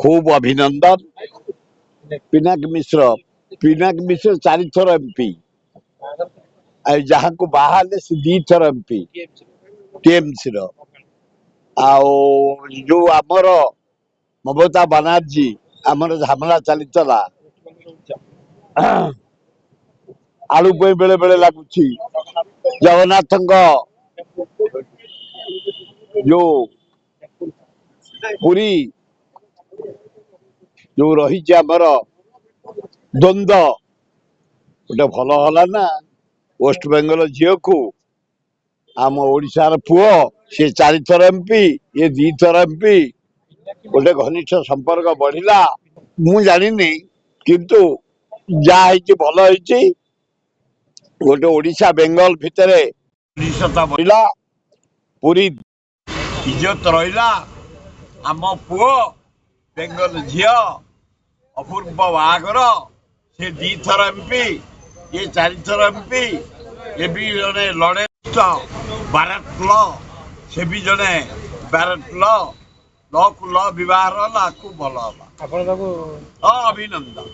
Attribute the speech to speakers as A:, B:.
A: खूब अभिनंदन। पिनाक मिश्र 4 थर एमपी जहाँ को बाहर से 2 थर एमपी टीएमसी जो आमर ममता बनर्जी आमर झमेला चली आलू बेले बेले लगुच जगन्नाथ जो पुरी जो रही आमर द्वंद्व गोटे भल हला ना वेस्ट बेंगल झील को आम ओडिशार पुओ सी 4 थर एमपी ये 2 थर एमपी गोटे घनिष्ठ संपर्क बढ़िला मु जानी किंतु जहाँ भल गोटे ओडिशा बेंगल भितर घनिष्ठता बढ़िला पूरी इज्जत रहा आम पुओ बेंगल झील अपूर्व बागर से 2 थर एमपी ये 4 थर एमपी ये भी जड़े लड़े भारत ल से भी जड़े भारत ल को ल विवाह खूब भल अभिनंदन।